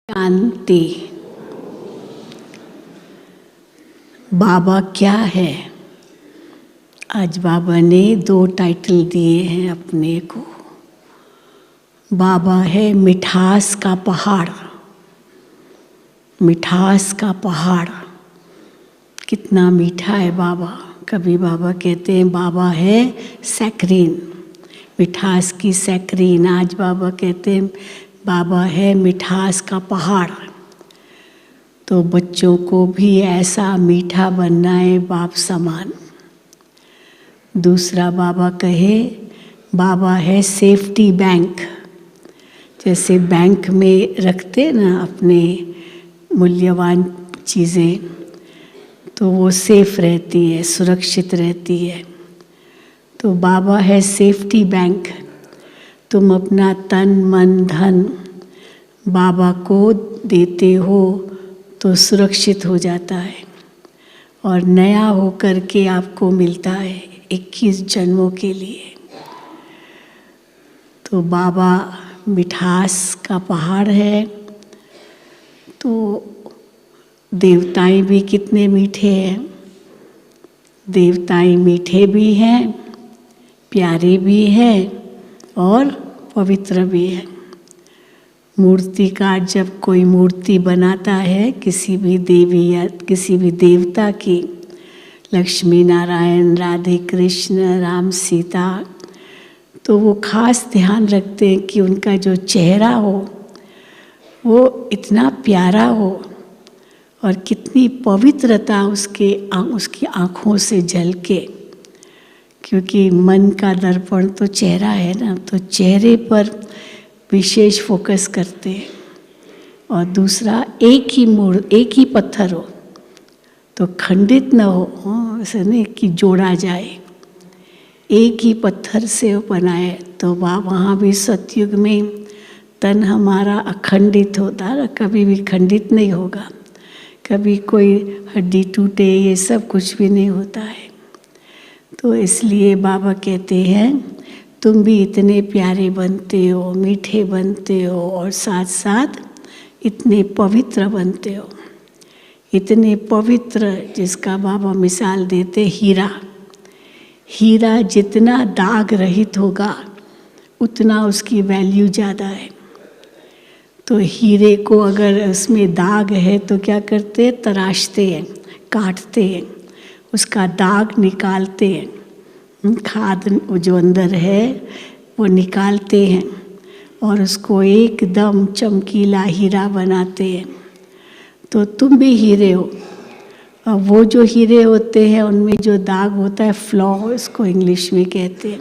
शांति। बाबा क्या है? आज बाबा ने 2 टाइटल दिए हैं अपने को। बाबा है मिठास का पहाड़। मिठास का पहाड़, कितना मीठा है बाबा। कभी बाबा कहते हैं बाबा है सैक्रीन, मिठास की सैक्रीन। आज बाबा कहते हैं बाबा है मिठास का पहाड़। तो बच्चों को भी ऐसा मीठा बनना है बाप समान। दूसरा बाबा कहे बाबा है सेफ्टी बैंक। जैसे बैंक में रखते ना अपने मूल्यवान चीज़ें, तो वो सेफ रहती है, सुरक्षित रहती है। तो बाबा है सेफ्टी बैंक। तुम अपना तन मन धन बाबा को देते हो तो सुरक्षित हो जाता है और नया होकर के आपको मिलता है 21 जन्मों के लिए। तो बाबा मिठास का पहाड़ है। तो देवताएं भी कितने मीठे हैं। देवताएं मीठे भी हैं, प्यारे भी हैं और पवित्र भी है। मूर्तिकार जब कोई मूर्ति बनाता है किसी भी देवी या किसी भी देवता की, लक्ष्मी नारायण, राधे कृष्ण, राम सीता, तो वो खास ध्यान रखते हैं कि उनका जो चेहरा हो वो इतना प्यारा हो और कितनी पवित्रता उसकी आँखों से झलके। क्योंकि मन का दर्पण तो चेहरा है ना, तो चेहरे पर विशेष फोकस करते हैं। और दूसरा एक ही पत्थर हो तो खंडित न हो, ऐसा नहीं कि जोड़ा जाए। एक ही पत्थर से बनाए तो वहाँ भी सतयुग में तन हमारा अखंडित होता है, कभी भी खंडित नहीं होगा। कभी कोई हड्डी टूटे ये सब कुछ भी नहीं होता है। तो इसलिए बाबा कहते हैं तुम भी इतने प्यारे बनते हो, मीठे बनते हो और साथ साथ इतने पवित्र बनते हो। इतने पवित्र जिसका बाबा मिसाल देते हीरा। हीरा जितना दाग रहित होगा उतना उसकी वैल्यू ज़्यादा है। तो हीरे को अगर उसमें दाग है तो क्या करते हैं, तराशते हैं, काटते हैं, उसका दाग निकालते हैं, खाद जो अंदर है वो निकालते हैं और उसको एकदम चमकीला हीरा बनाते हैं। तो तुम भी हीरे हो। और वो जो हीरे होते हैं उनमें जो दाग होता है, फ्लॉ इसको इंग्लिश में कहते हैं,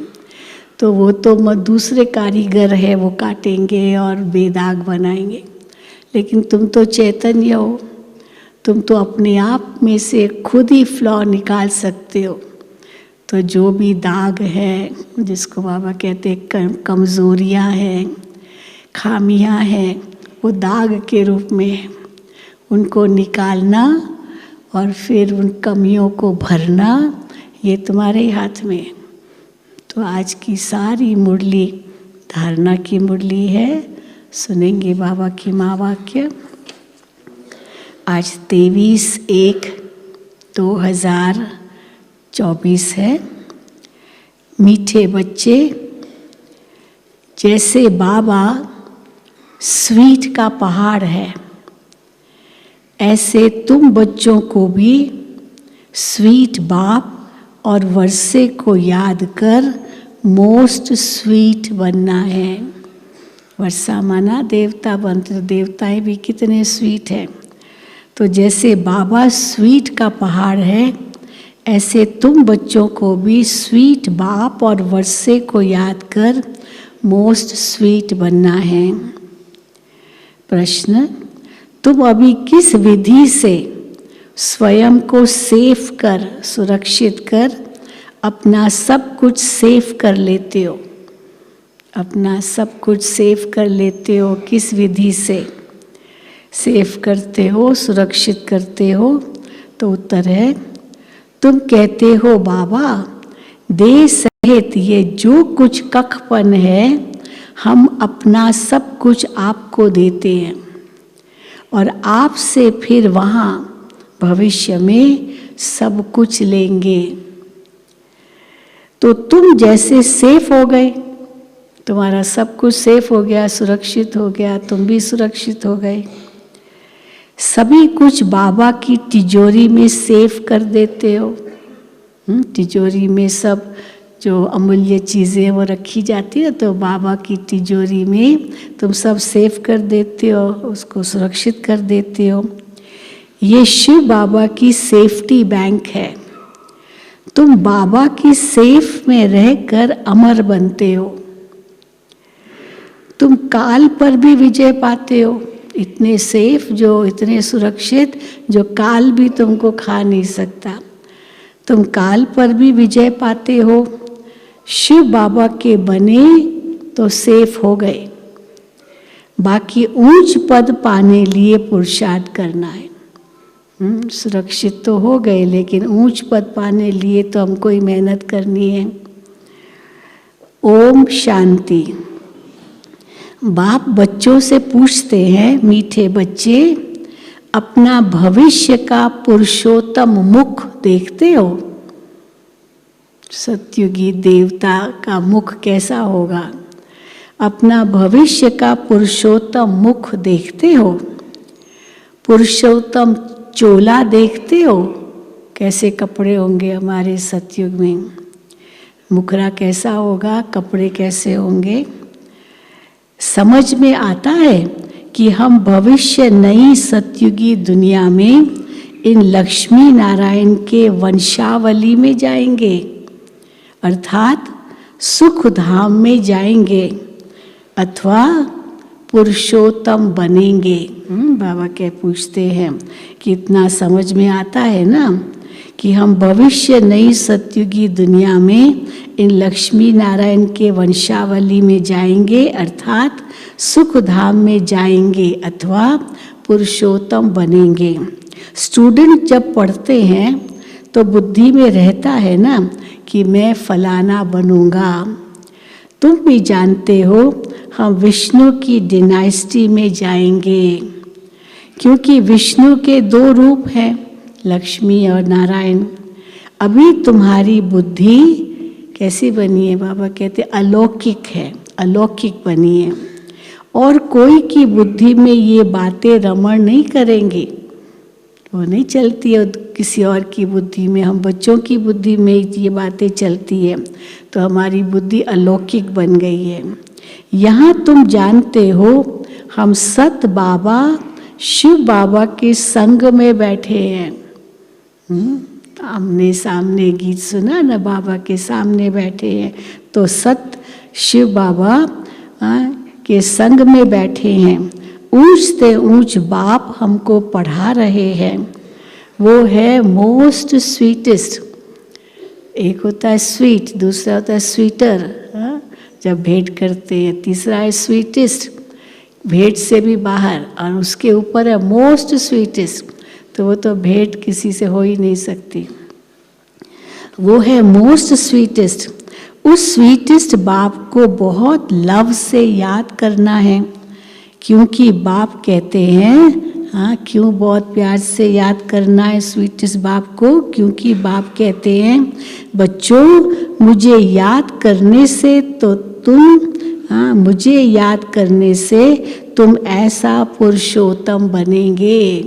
तो वो तो दूसरे कारीगर है, वो काटेंगे और बेदाग बनाएंगे। लेकिन तुम तो चैतन्य हो, तुम तो अपने आप में से खुद ही फ्लॉ निकाल सकते हो। तो जो भी दाग है, जिसको बाबा कहते हैं कमज़ोरियाँ हैं, खामियाँ हैं, वो दाग के रूप में है। उनको निकालना और फिर उन कमियों को भरना ये तुम्हारे हाथ में है। तो आज की सारी मुरली धारणा की मुरली है। सुनेंगे बाबा की महावाक्य। आज 23/1/2024 है। मीठे बच्चे, जैसे बाबा स्वीट का पहाड़ है, ऐसे तुम बच्चों को भी स्वीट बाप और वर्षे को याद कर मोस्ट स्वीट बनना है। वर्षा माना देवता बनते, देवताएं भी कितने स्वीट हैं। तो जैसे बाबा स्वीट का पहाड़ है, ऐसे तुम बच्चों को भी स्वीट बाप और वर्षे को याद कर मोस्ट स्वीट बनना है। प्रश्न, तुम अभी किस विधि से स्वयं को सेफ कर, सुरक्षित कर, अपना सब कुछ सेफ कर लेते हो? अपना सब कुछ सेफ कर लेते हो, किस विधि से सेफ करते हो, सुरक्षित करते हो? तो उत्तर है, तुम कहते हो बाबा देह सहित ये जो कुछ कखपन है हम अपना सब कुछ आपको देते हैं। और आपसे फिर वहाँ भविष्य में सब कुछ लेंगे। तो तुम जैसे सेफ हो गए, तुम्हारा सब कुछ सेफ हो गया, सुरक्षित हो गया, तुम भी सुरक्षित हो गए। सभी कुछ बाबा की तिजोरी में सेफ कर देते हो। तिजोरी में सब जो अमूल्य चीज़ें वो रखी जाती है, तो बाबा की तिजोरी में तुम सब सेफ कर देते हो, उसको सुरक्षित कर देते हो। ये शिव बाबा की सेफ्टी बैंक है। तुम बाबा की सेफ में रहकर अमर बनते हो। तुम काल पर भी विजय पाते हो, इतने सेफ, जो इतने सुरक्षित, जो काल भी तुमको खा नहीं सकता। तुम काल पर भी विजय पाते हो। शिव बाबा के बने तो सेफ हो गए। बाकी ऊंच पद पाने लिए पुरुषार्थ करना है। सुरक्षित तो हो गए, लेकिन ऊंच पद पाने लिए तो हमको ही मेहनत करनी है। ओम शांति। बाप बच्चों से पूछते हैं, मीठे बच्चे, अपना भविष्य का पुरुषोत्तम मुख देखते हो? सतयुगी देवता का मुख कैसा होगा? अपना भविष्य का पुरुषोत्तम मुख देखते हो? पुरुषोत्तम चोला देखते हो? कैसे कपड़े होंगे हमारे सतयुग में? मुखरा कैसा होगा? कपड़े कैसे होंगे? समझ में आता है कि हम भविष्य नई सतयुगी दुनिया में इन लक्ष्मी नारायण के वंशावली में जाएंगे, अर्थात सुख धाम में जाएंगे अथवा पुरुषोत्तम बनेंगे। बाबा क्या पूछते हैं कि इतना समझ में आता है ना कि हम भविष्य नई सतयुगी दुनिया में इन लक्ष्मी नारायण के वंशावली में जाएंगे, अर्थात सुख धाम में जाएंगे अथवा पुरुषोत्तम बनेंगे। स्टूडेंट जब पढ़ते हैं तो बुद्धि में रहता है ना कि मैं फलाना बनूंगा। तुम भी जानते हो हम विष्णु की डिनाइस्टी में जाएंगे, क्योंकि विष्णु के दो रूप हैं, लक्ष्मी और नारायण। अभी तुम्हारी बुद्धि कैसी बनी है? बाबा कहते अलौकिक है, अलौकिक बनी है। और कोई की बुद्धि में ये बातें रमण नहीं करेंगी, वो नहीं चलती है किसी और की बुद्धि में। हम बच्चों की बुद्धि में ये बातें चलती है, तो हमारी बुद्धि अलौकिक बन गई है। यहाँ तुम जानते हो हम सत बाबा शिव बाबा के संग में बैठे हैं। आमने सामने गीत सुना ना, बाबा के सामने बैठे हैं, तो सत शिव बाबा के संग में बैठे हैं। ऊंच से ऊंच बाप हमको पढ़ा रहे हैं। वो है मोस्ट स्वीटेस्ट। एक होता है स्वीट, दूसरा होता है स्वीटर, जब भेंट करते हैं। तीसरा है स्वीटेस्ट, भेंट से भी बाहर, और उसके ऊपर है मोस्ट स्वीटेस्ट, तो वो तो भेंट किसी से हो ही नहीं सकती। वो है मोस्ट स्वीटेस्ट। उस स्वीटेस्ट बाप को बहुत लव से याद करना है, क्योंकि बाप कहते हैं, क्यों बहुत प्यार से याद करना है स्वीटेस्ट बाप को? क्योंकि बाप कहते हैं, बच्चों मुझे याद करने से तो मुझे याद करने से तुम ऐसा पुरुषोत्तम बनेंगे।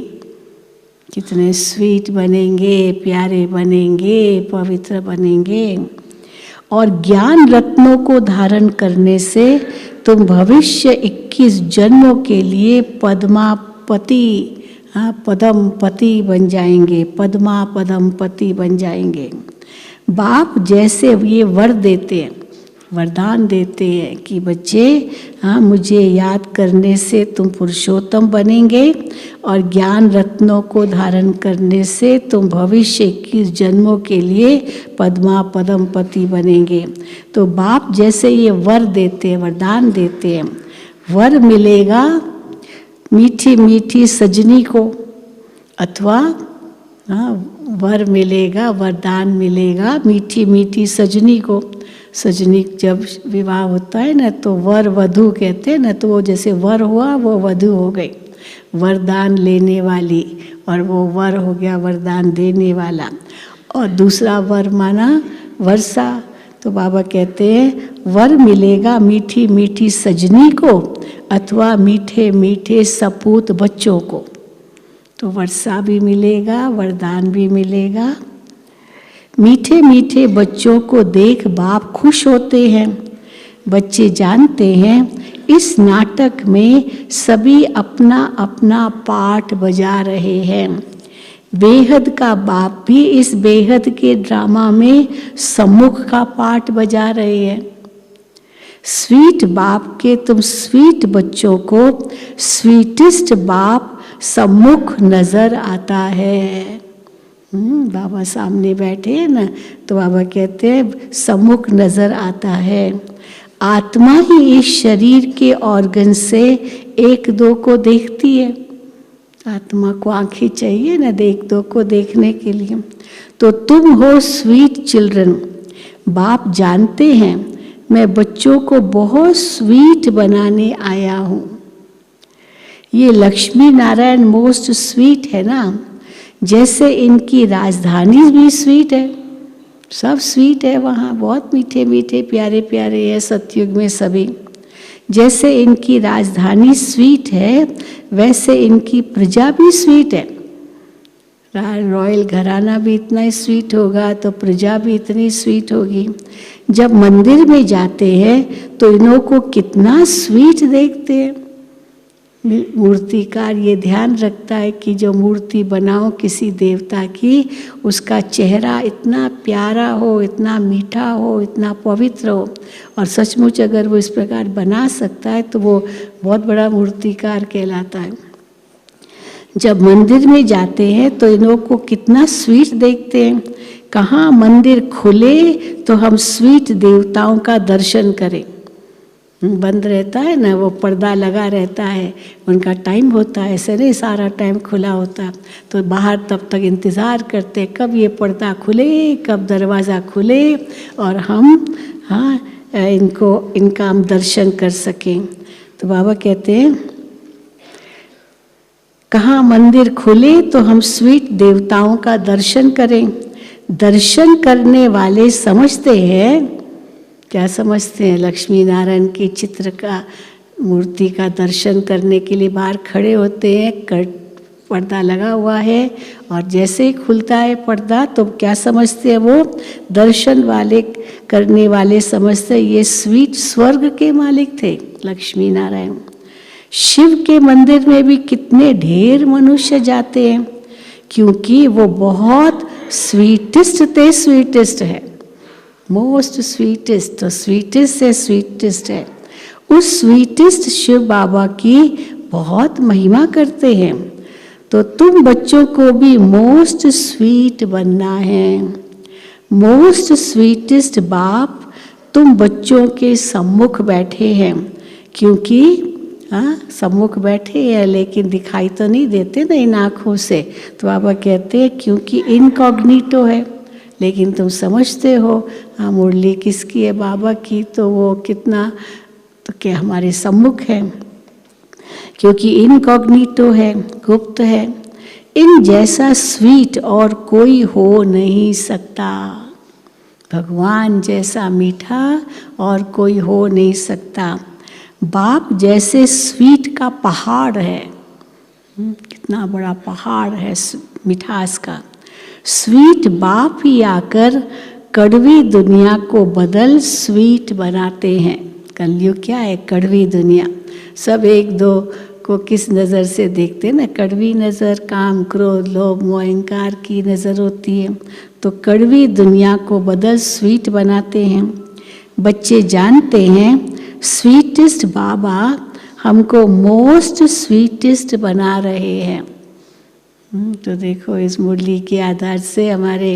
कितने स्वीट बनेंगे, प्यारे बनेंगे, पवित्र बनेंगे। और ज्ञान रत्नों को धारण करने से तुम भविष्य 21 जन्मों के लिए पद्मापति, पदमपति बन जाएंगे, पद्मा पदमपति बन जाएंगे। बाप जैसे ये वर देते हैं, वरदान देते हैं कि बच्चे मुझे याद करने से तुम पुरुषोत्तम बनेंगे, और ज्ञान रत्नों को धारण करने से तुम भविष्य 21 जन्मों के लिए पद्मा पदमपति बनेंगे। तो बाप जैसे ये वर देते हैं, वरदान देते हैं। वर मिलेगा मीठी मीठी सजनी को, अथवा वर मिलेगा, वरदान मिलेगा मीठी मीठी सजनी को। सजनी जब विवाह होता है ना, तो वर वधू कहते हैं ना, तो वो जैसे वर हुआ वो वधू हो गई। वरदान लेने वाली, और वो वर हो गया वरदान देने वाला, और दूसरा वर माना वर्षा। तो बाबा कहते हैं वर मिलेगा मीठी मीठी सजनी को अथवा मीठे मीठे सपूत बच्चों को। तो वर्षा भी मिलेगा, वरदान भी मिलेगा। मीठे मीठे बच्चों को देख बाप खुश होते हैं। बच्चे जानते हैं इस नाटक में सभी अपना अपना पार्ट बजा रहे हैं। बेहद का बाप भी इस बेहद के ड्रामा में सम्मुख का पार्ट बजा रहे हैं। स्वीट बाप के तुम स्वीट बच्चों को स्वीटेस्ट बाप सम्मुख नजर आता है। बाबा सामने बैठे हैं ना, तो बाबा कहते हैं सम्मुख नजर आता है। आत्मा ही इस शरीर के ऑर्गन से एक दो को देखती है। आत्मा को आंखें चाहिए ना एक दो को देखने के लिए। तो तुम हो स्वीट चिल्ड्रन। बाप जानते हैं मैं बच्चों को बहुत स्वीट बनाने आया हूँ। ये लक्ष्मी नारायण मोस्ट स्वीट है ना, जैसे इनकी राजधानी भी स्वीट है, सब स्वीट है वहाँ, बहुत मीठे मीठे प्यारे प्यारे है सतयुग में सभी। जैसे इनकी राजधानी स्वीट है वैसे इनकी प्रजा भी स्वीट है। रॉयल घराना भी इतना ही स्वीट होगा तो प्रजा भी इतनी स्वीट होगी। जब मंदिर में जाते हैं तो इन्हों को कितना स्वीट देखते हैं। मूर्तिकार ये ध्यान रखता है कि जो मूर्ति बनाओ किसी देवता की, उसका चेहरा इतना प्यारा हो, इतना मीठा हो, इतना पवित्र हो। और सचमुच अगर वो इस प्रकार बना सकता है तो वो बहुत बड़ा मूर्तिकार कहलाता है। जब मंदिर में जाते हैं तो इन्हों को कितना स्वीट देखते हैं। कहाँ मंदिर खुले तो हम स्वीट देवताओं का दर्शन करें। बंद रहता है ना, वो पर्दा लगा रहता है, उनका टाइम होता है, ऐसे नहीं सारा टाइम खुला होता। तो बाहर तब तक इंतज़ार करते कब ये पर्दा खुले, कब दरवाज़ा खुले और हम इनका हम दर्शन कर सकें। तो बाबा कहते हैं कहाँ मंदिर खुले तो हम स्वीट देवताओं का दर्शन करें। दर्शन करने वाले समझते हैं, क्या समझते हैं, लक्ष्मी नारायण के चित्र का मूर्ति का दर्शन करने के लिए बाहर खड़े होते हैं। पर्दा लगा हुआ है और जैसे ही खुलता है पर्दा तो क्या समझते हैं वो, दर्शन वाले करने वाले समझते हैं ये स्वीट स्वर्ग के मालिक थे लक्ष्मी नारायण। शिव के मंदिर में भी कितने ढेर मनुष्य जाते हैं क्योंकि वो बहुत स्वीटेस्ट थे, स्वीटेस्ट है, मोस्ट स्वीटेस्ट, तो स्वीटेस्ट से स्वीटेस्ट है। उस स्वीटेस्ट शिव बाबा की बहुत महिमा करते हैं। तो तुम बच्चों को भी मोस्ट स्वीट बनना है। मोस्ट स्वीटेस्ट बाप तुम बच्चों के सम्मुख बैठे हैं, क्योंकि सम्मुख बैठे हैं लेकिन दिखाई तो नहीं देते ना इन आँखों से। तो बाबा कहते हैं क्योंकि इनकॉग्निटो है, लेकिन तुम समझते हो मुरली किसकी है, बाबा की, तो वो कितना, तो क्या हमारे सम्मुख है, क्योंकि इनकॉग्निटो है, गुप्त है। इन जैसा स्वीट और कोई हो नहीं सकता। भगवान जैसा मीठा और कोई हो नहीं सकता। बाप जैसे स्वीट का पहाड़ है, कितना बड़ा पहाड़ है मिठास का। स्वीट बाप ही आकर कड़वी दुनिया को बदल स्वीट बनाते हैं। कलयुग क्या है, कड़वी दुनिया। सब एक दो को किस नज़र से देखते हैं ना, कड़वी नज़र, काम क्रोध लोभ मोह अहंकार की नज़र होती है। तो कड़वी दुनिया को बदल स्वीट बनाते हैं। बच्चे जानते हैं स्वीटेस्ट बाबा हमको मोस्ट स्वीटेस्ट बना रहे हैं। तो देखो इस मुरली के आधार से हमारे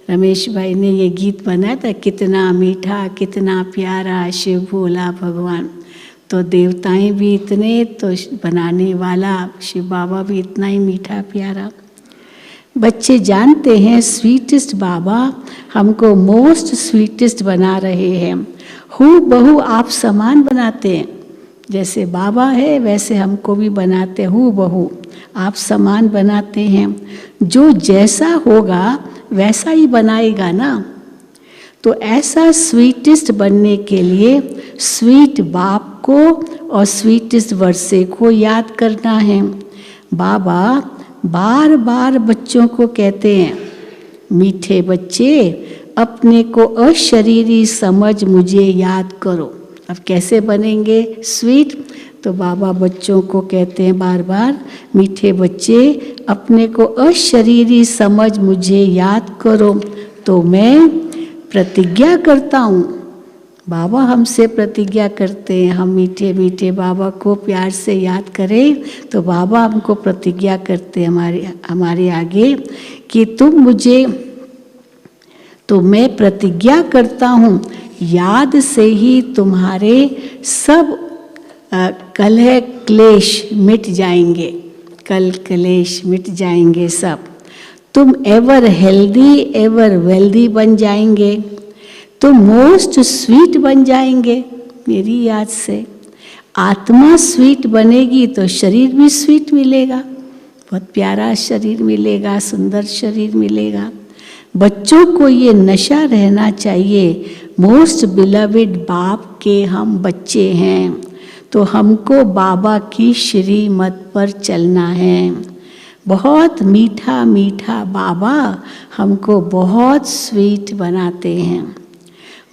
रमेश भाई ने ये गीत बनाया था, कितना मीठा कितना प्यारा शिव भोला भगवान। तो देवताएं भी इतने, तो बनाने वाला शिव बाबा भी इतना ही मीठा प्यारा। बच्चे जानते हैं स्वीटेस्ट बाबा हमको मोस्ट स्वीटेस्ट बना रहे हैं। हूँ बहु आप समान बनाते हैं। जैसे बाबा है वैसे हमको भी बनाते हूबहू आप समान बनाते हैं। जो जैसा होगा वैसा ही बनाएगा ना। तो ऐसा स्वीटेस्ट बनने के लिए स्वीट बाप को और स्वीटेस्ट वर्षे को याद करना है। बाबा बार बार बच्चों को कहते हैं, मीठे बच्चे अपने को अशरीरी समझ मुझे याद करो। अब कैसे बनेंगे स्वीट? तो बाबा बच्चों को कहते हैं बार बार, मीठे बच्चे अपने को अशरीरी समझ मुझे याद करो। तो मैं प्रतिज्ञा करता हूँ। बाबा हमसे प्रतिज्ञा करते हैं, हम मीठे मीठे बाबा को प्यार से याद करें तो बाबा हमको प्रतिज्ञा करते हैं हमारे आगे कि तुम मुझे, तो मैं प्रतिज्ञा करता हूँ याद से ही तुम्हारे सब कलह क्लेश मिट जाएंगे, कल क्लेश मिट जाएंगे सब। तुम एवर हेल्दी एवर वेल्दी बन जाएंगे, तुम मोस्ट स्वीट बन जाएंगे मेरी याद से। आत्मा स्वीट बनेगी तो शरीर भी स्वीट मिलेगा, बहुत प्यारा शरीर मिलेगा, सुंदर शरीर मिलेगा। बच्चों को ये नशा रहना चाहिए, मोस्ट बिलविड बाप के हम बच्चे हैं, तो हमको बाबा की श्रीमत पर चलना है। बहुत मीठा मीठा बाबा हमको बहुत स्वीट बनाते हैं।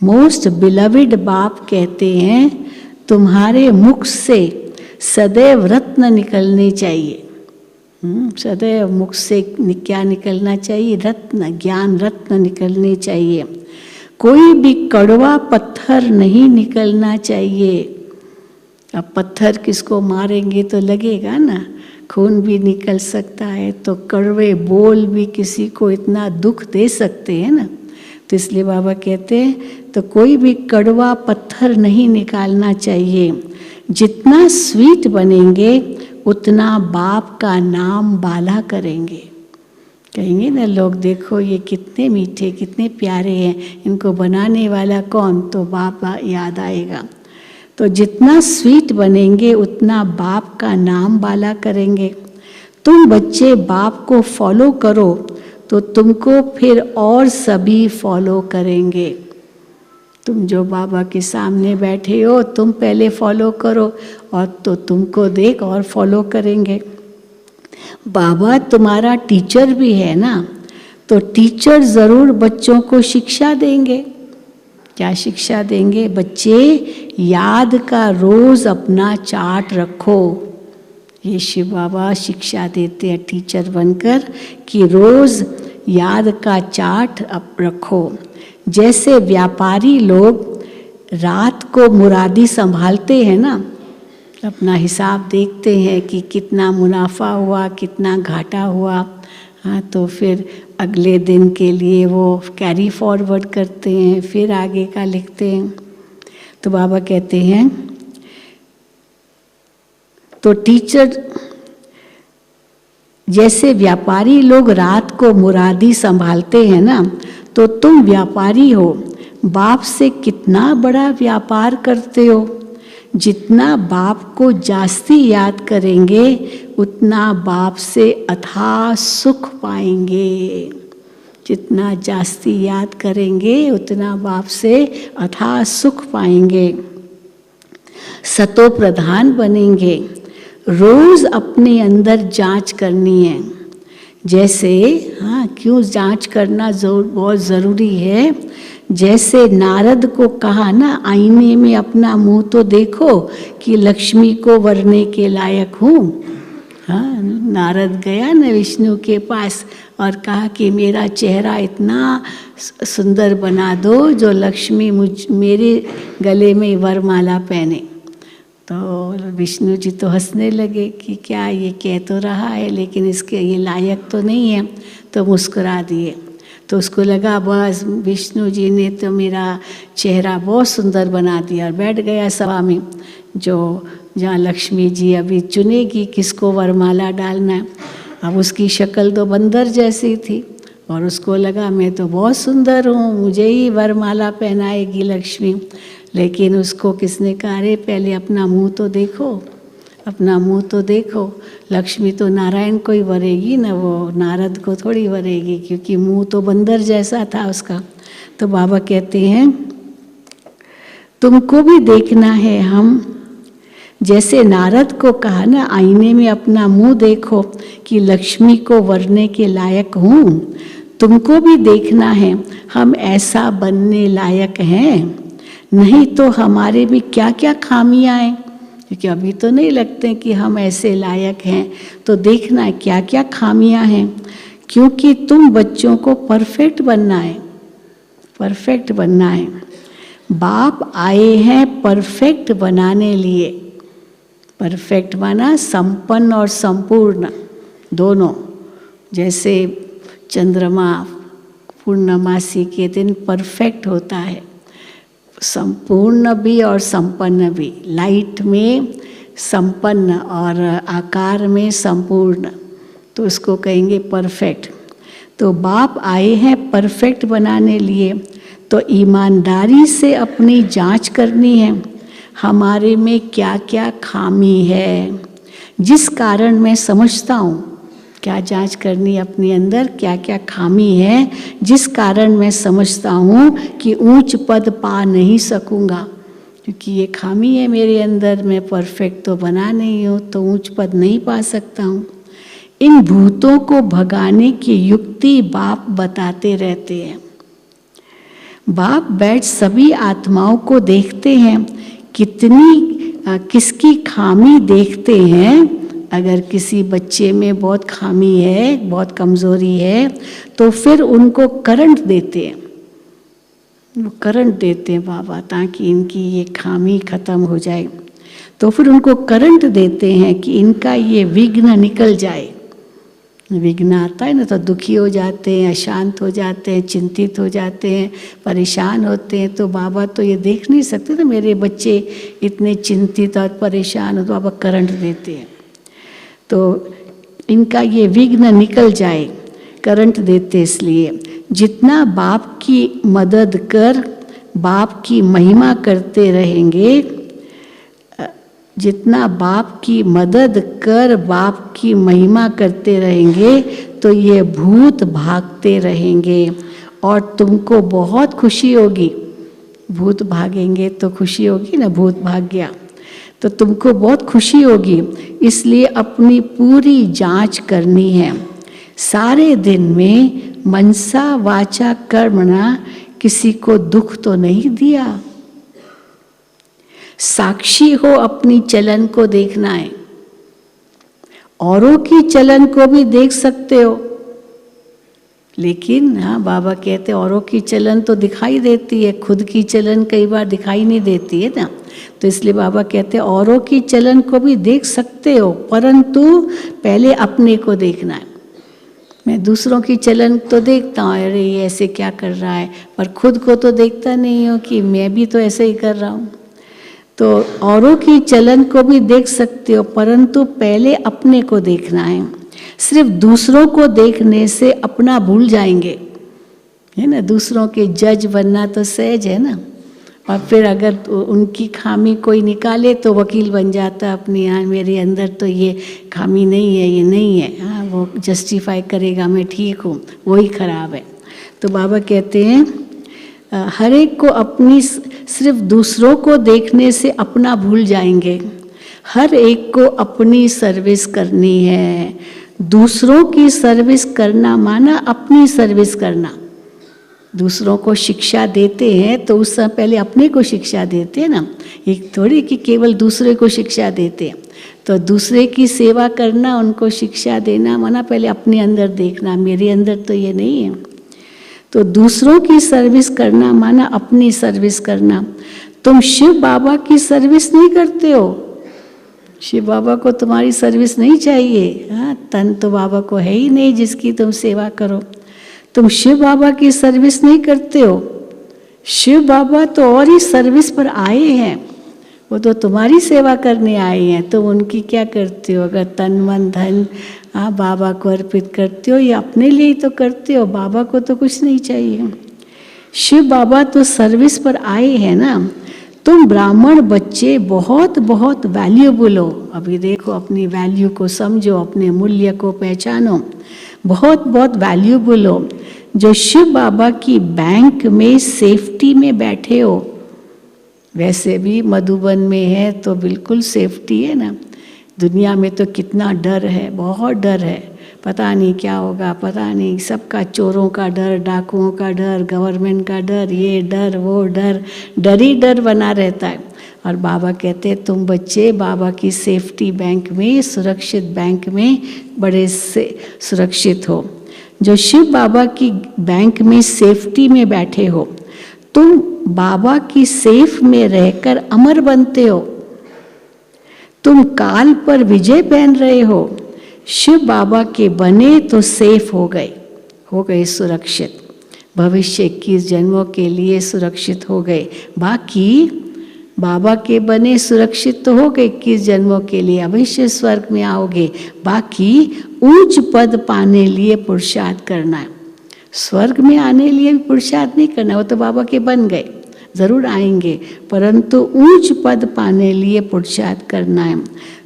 मोस्ट बिलविड बाप कहते हैं तुम्हारे मुख से सदैव रत्न निकलने चाहिए। सदैव मुख से क्या निकलना चाहिए? रत्न, ज्ञान रत्न निकलने चाहिए। कोई भी कड़वा पत्थर नहीं निकलना चाहिए। अब पत्थर किसको मारेंगे तो लगेगा ना, खून भी निकल सकता है, तो कड़वे बोल भी किसी को इतना दुख दे सकते हैं ना। तो इसलिए बाबा कहते हैं तो कोई भी कड़वा पत्थर नहीं निकालना चाहिए। जितना स्वीट बनेंगे उतना बाप का नाम बाला करेंगे। कहेंगे ना लोग, देखो ये कितने मीठे कितने प्यारे हैं, इनको बनाने वाला कौन? तो बाबा याद आएगा। तो जितना स्वीट बनेंगे उतना बाप का नाम बाला करेंगे। तुम बच्चे बाप को फॉलो करो तो तुमको फिर और सभी फॉलो करेंगे। तुम जो बाबा के सामने बैठे हो तुम पहले फॉलो करो और तो तुमको देख और फॉलो करेंगे। बाबा तुम्हारा टीचर भी है ना, तो टीचर ज़रूर बच्चों को शिक्षा देंगे। क्या शिक्षा देंगे? बच्चे याद का रोज़ अपना चार्ट रखो। ये शिव बाबा शिक्षा देते हैं टीचर बनकर कि रोज़ याद का चार्ट अब रखो। जैसे व्यापारी लोग रात को मुरादी संभालते हैं ना, अपना हिसाब देखते हैं कि कितना मुनाफा हुआ कितना घाटा हुआ, हाँ, तो फिर अगले दिन के लिए वो कैरी फॉरवर्ड करते हैं, फिर आगे का लिखते हैं। तो बाबा कहते हैं तो टीचर, जैसे व्यापारी लोग रात को मुरादी संभालते हैं ना, तो तुम व्यापारी हो, बाप से कितना बड़ा व्यापार करते हो। जितना बाप को जास्ती याद करेंगे उतना बाप से अथाह सुख पाएंगे। जितना जास्ती याद करेंगे उतना बाप से अथाह सुख पाएंगे। सतो प्रधान बनेंगे। रोज अपने अंदर जांच करनी है। जैसे, हाँ, क्यों जांच करना बहुत ज़रूरी है? जैसे नारद को कहा ना, आईने में अपना मुंह तो देखो कि लक्ष्मी को वरने के लायक हूँ। हाँ, नारद गया ना विष्णु के पास और कहा कि मेरा चेहरा इतना सुंदर बना दो जो लक्ष्मी मेरे गले में वरमाला पहने। तो विष्णु जी तो हंसने लगे कि क्या ये कह तो रहा है लेकिन इसके ये लायक तो नहीं है, तो मुस्कुरा दिए। तो उसको लगा बस विष्णु जी ने तो मेरा चेहरा बहुत सुंदर बना दिया, और बैठ गया सभा में, जो जहाँ लक्ष्मी जी अभी चुनेगी किसको वरमाला डालना है। अब उसकी शक्ल तो बंदर जैसी थी और उसको लगा मैं तो बहुत सुंदर हूँ, मुझे ही वरमाला पहनाएगी लक्ष्मी। लेकिन उसको किसने कहा, अरे पहले अपना मुंह तो देखो, अपना मुंह तो देखो। लक्ष्मी तो नारायण को ही वरेगी ना, वो नारद को थोड़ी वरेगी, क्योंकि मुंह तो बंदर जैसा था उसका। तो बाबा कहते हैं तुमको भी देखना है। हम जैसे नारद को कहा ना, आईने में अपना मुंह देखो कि लक्ष्मी को वरने के लायक हूँ, तुमको भी देखना है हम ऐसा बनने लायक हैं, नहीं तो हमारे भी क्या क्या खामियां हैं, क्योंकि अभी तो नहीं लगते कि हम ऐसे लायक हैं। तो देखना है क्या क्या खामियां हैं, क्योंकि तुम बच्चों को परफेक्ट बनना है, परफेक्ट बनना है। बाप आए हैं परफेक्ट बनाने लिए। परफेक्ट माना संपन्न और संपूर्ण दोनों। जैसे चंद्रमा पूर्णमासी के दिन परफेक्ट होता है, संपूर्ण भी और संपन्न भी। लाइट में संपन्न और आकार में संपूर्ण, तो उसको कहेंगे परफेक्ट। तो बाप आए हैं परफेक्ट बनाने लिए, तो ईमानदारी से अपनी जांच करनी है हमारे में क्या क्या खामी है, जिस कारण मैं समझता हूँ। क्या जांच करनी अपने अंदर, क्या क्या खामी है जिस कारण मैं समझता हूँ कि ऊंच पद पा नहीं सकूँगा, क्योंकि ये खामी है मेरे अंदर, मैं परफेक्ट तो बना नहीं हूँ, तो ऊंच पद नहीं पा सकता हूँ। इन भूतों को भगाने की युक्ति बाप बताते रहते हैं। बाप बैठ सभी आत्माओं को देखते हैं, किसकी खामी देखते हैं। अगर किसी बच्चे में बहुत खामी है, बहुत कमज़ोरी है, तो फिर उनको करंट देते हैं, वो करंट देते हैं बाबा, ताकि इनकी ये खामी खत्म हो जाए। तो फिर उनको करंट देते हैं कि इनका ये विघ्न निकल जाए। विघ्न आता है ना, तो दुखी हो जाते हैं, अशांत हो जाते हैं, चिंतित हो जाते हैं, परेशान होते हैं। तो बाबा तो ये देख नहीं सकते ना मेरे बच्चे इतने चिंतित और परेशान हो, तो बाबा करंट देते हैं, तो इनका ये विघ्न निकल जाए, करंट देते। इसलिए जितना बाप की मदद कर बाप की महिमा करते रहेंगे, जितना बाप की मदद कर बाप की महिमा करते रहेंगे, तो ये भूत भागते रहेंगे और तुमको बहुत खुशी होगी। भूत भागेंगे तो खुशी होगी ना, भूत भाग गया तो तुमको बहुत खुशी होगी। इसलिए अपनी पूरी जांच करनी है। सारे दिन में मनसा वाचा कर्मणा किसी को दुख तो नहीं दिया। साक्षी हो, अपनी चलन को देखना है। औरों की चलन को भी देख सकते हो, लेकिन हाँ बाबा कहते औरों की चलन तो दिखाई देती है, खुद की चलन कई बार दिखाई नहीं देती है ना। तो इसलिए बाबा कहते औरों की चलन को भी देख सकते हो, परंतु पहले अपने को देखना है। मैं दूसरों की चलन तो देखता हूँ, अरे ये ऐसे क्या कर रहा है, पर खुद को तो देखता नहीं हूँ कि मैं भी तो ऐसे ही कर रहा हूँ। तो औरों की चलन को भी देख सकते हो, परंतु पहले अपने को देखना है। सिर्फ दूसरों को देखने से अपना भूल जाएंगे, है ना। दूसरों के जज बनना तो सहज है ना, और फिर अगर उनकी खामी कोई निकाले तो वकील बन जाता अपनी। हाँ मेरे अंदर तो ये खामी नहीं है, ये नहीं है, हाँ वो जस्टिफाई करेगा मैं ठीक हूँ, वही खराब है। तो बाबा कहते हैं हर एक को अपनी, सिर्फ दूसरों को देखने से अपना भूल जाएंगे। हर एक को अपनी सर्विस करनी है। दूसरों की सर्विस करना माना अपनी सर्विस करना। दूसरों को शिक्षा देते हैं तो उस समय पहले अपने को शिक्षा देते हैं ना, एक थोड़ी कि केवल दूसरे को शिक्षा देते हैं। तो दूसरे की सेवा करना, उनको शिक्षा देना माना पहले अपने अंदर देखना, मेरे अंदर तो ये नहीं है। तो दूसरों की सर्विस करना माना अपनी सर्विस करना। तुम शिव बाबा की सर्विस नहीं करते हो, शिव बाबा को तुम्हारी सर्विस नहीं चाहिए। हाँ तन तो बाबा को है ही नहीं जिसकी तुम सेवा करो। तुम शिव बाबा की सर्विस नहीं करते हो। शिव बाबा तो और ही सर्विस पर आए हैं, वो तो तुम्हारी सेवा करने आए हैं। तुम उनकी क्या करते हो? अगर तन मन धन बाबा को अर्पित करते हो या अपने लिए ही तो करते हो, बाबा को तो कुछ नहीं चाहिए। शिव बाबा तो सर्विस पर आए हैं ना, तुम ब्राह्मण बच्चे बहुत बहुत वैल्यूबल हो। अभी देखो, अपनी वैल्यू को समझो, अपने मूल्य को पहचानो, बहुत बहुत वैल्यूबल हो, जो शिव बाबा की बैंक में सेफ्टी में बैठे हो। वैसे भी मधुबन में है तो बिल्कुल सेफ्टी है ना। दुनिया में तो कितना डर है, बहुत डर है, पता नहीं क्या होगा, पता नहीं, सबका चोरों का डर, डाकुओं का डर, गवर्नमेंट का डर, ये डर वो डर, डर ही डर बना रहता है। और बाबा कहते हैं तुम बच्चे बाबा की सेफ्टी बैंक में, सुरक्षित बैंक में बड़े से सुरक्षित हो। जो शिव बाबा की बैंक में सेफ्टी में बैठे हो, तुम बाबा की सेफ में रहकर अमर बनते हो। तुम काल पर विजय पहन रहे हो। शिव बाबा के बने तो सेफ हो गए सुरक्षित, भविष्य 21 जन्मों के लिए सुरक्षित हो गए। बाकी बाबा के बने सुरक्षित तो हो गए 21 जन्मों के लिए, अवश्य स्वर्ग में आओगे। बाकी ऊंच पद पाने लिए पुरुषार्थ करना है। स्वर्ग में आने लिए भी पुरुषार्थ नहीं करना, वो तो बाबा के बन गए, जरूर आएंगे, परंतु ऊंच पद पाने लिए पुरुषार्थ करना है।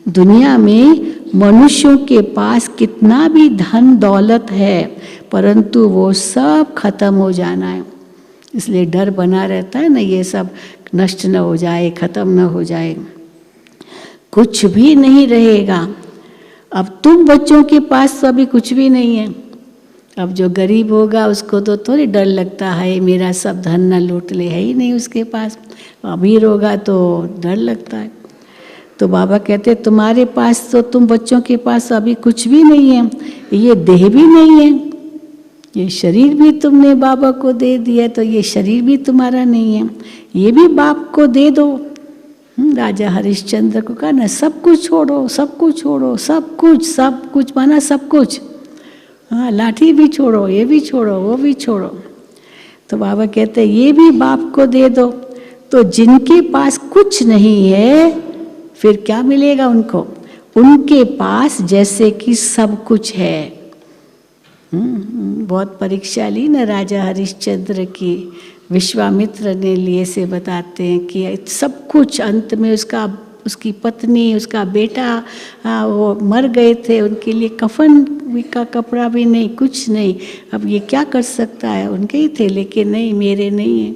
दुनिया में मनुष्यों के पास कितना भी धन दौलत है, परंतु वो सब खत्म हो जाना है। इसलिए डर बना रहता है ना, ये सब नष्ट न हो जाए, खत्म न हो जाए, कुछ भी नहीं रहेगा। अब तुम बच्चों के पास तो अभी कुछ भी नहीं है। अब जो गरीब होगा उसको तो थोड़ी डर लगता है मेरा सब धन न लूट ले, है ही नहीं उसके पास। अमीर होगा तो डर लगता है। तो बाबा कहते तुम्हारे पास तो, तुम बच्चों के पास अभी कुछ भी नहीं है, ये देह भी नहीं है, ये शरीर भी तुमने बाबा को दे दिया, तो ये शरीर भी तुम्हारा नहीं है, ये भी बाप को दे दो। राजा हरिश्चंद्र को कहा ना, सब कुछ छोड़ो, सब कुछ छोड़ो, सब कुछ माना सब कुछ, हाँ लाठी भी छोड़ो, ये भी छोड़ो, वो भी छोड़ो। तो बाबा कहते ये भी बाप को दे दो। तो जिनके पास कुछ नहीं है फिर क्या मिलेगा उनको? उनके पास जैसे कि सब कुछ है। बहुत परीक्षा ली ना राजा हरिश्चंद्र की, विश्वामित्र ने लिए से बताते हैं कि सब कुछ अंत में उसकी पत्नी, उसका बेटा वो मर गए थे, उनके लिए कफन का कपड़ा भी नहीं, कुछ नहीं। अब ये क्या कर सकता है? उनके ही थे, लेकिन नहीं, मेरे नहीं है।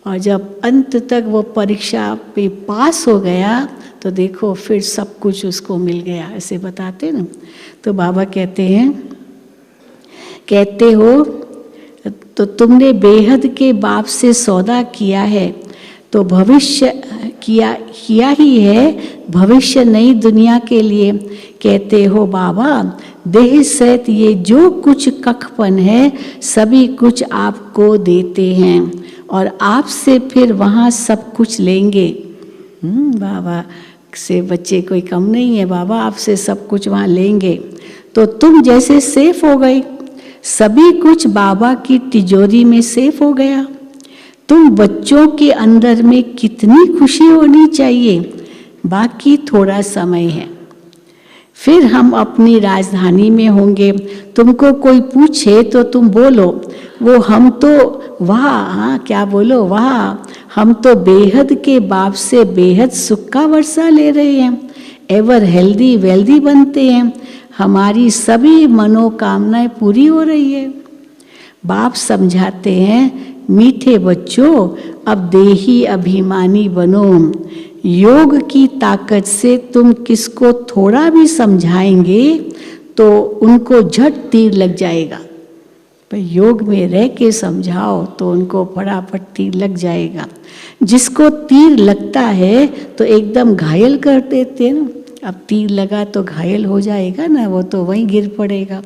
और जब अंत तक वो परीक्षा पे पास हो गया तो देखो फिर सब कुछ उसको मिल गया, ऐसे बताते ना। तो बाबा कहते हो तो तुमने बेहद के बाप से सौदा किया है, तो भविष्य किया ही है, भविष्य नई दुनिया के लिए। कहते हो बाबा देह सहित ये जो कुछ कखपन है सभी कुछ आपको देते हैं और आपसे फिर वहाँ सब कुछ लेंगे। बाबा से बच्चे कोई कम नहीं है, बाबा आपसे सब कुछ वहाँ लेंगे। तो तुम जैसे सेफ हो गए, सभी कुछ बाबा की तिजोरी में सेफ हो गया। तुम बच्चों के अंदर में कितनी खुशी होनी चाहिए। बाकी थोड़ा समय है, फिर हम अपनी राजधानी में होंगे। तुमको कोई पूछे तो तुम बोलो वो हम तो वाह, हाँ क्या बोलो, वाह हम तो बेहद के बाप से बेहद सुख का वर्षा ले रहे हैं, एवर हेल्दी वेल्दी बनते हैं, हमारी सभी मनोकामनाएं पूरी हो रही है। बाप समझाते हैं मीठे बच्चों अब देही अभिमानी बनो। योग की ताकत से तुम किसको थोड़ा भी समझाएंगे तो उनको झट तीर लग जाएगा। पर योग में रह के समझाओ तो उनको फटाफट तीर लग जाएगा। जिसको तीर लगता है तो एकदम घायल कर देते हैं ना। अब तीर लगा तो घायल हो जाएगा ना, वो तो वहीं गिर पड़ेगा।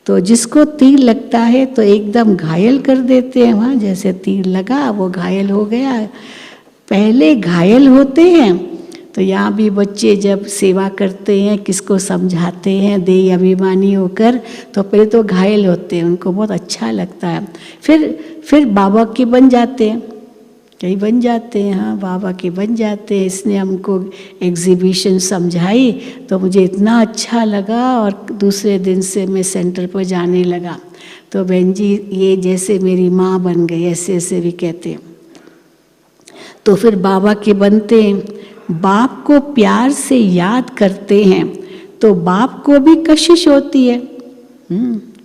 तो जिसको तीर लगता है तो एकदम घायल कर देते हैं। वहाँ जैसे तीर लगा वो घायल हो गया। पहले घायल होते हैं। तो यहाँ भी बच्चे जब सेवा करते हैं, किसको समझाते हैं देह अभिमानी होकर, तो पहले तो घायल होते हैं, उनको बहुत अच्छा लगता है। फिर बाबा के बन जाते हैं, कई बन जाते हैं, हाँ बाबा के बन जाते हैं। इसने हमको एग्जीबिशन समझाई तो मुझे इतना अच्छा लगा और दूसरे दिन से मैं सेंटर पर जाने लगा। तो बहन जी ये जैसे मेरी माँ बन गई, ऐसे ऐसे भी कहते हैं। तो फिर बाबा के बनते हैं। बाप को प्यार से याद करते हैं तो बाप को भी कशिश होती है।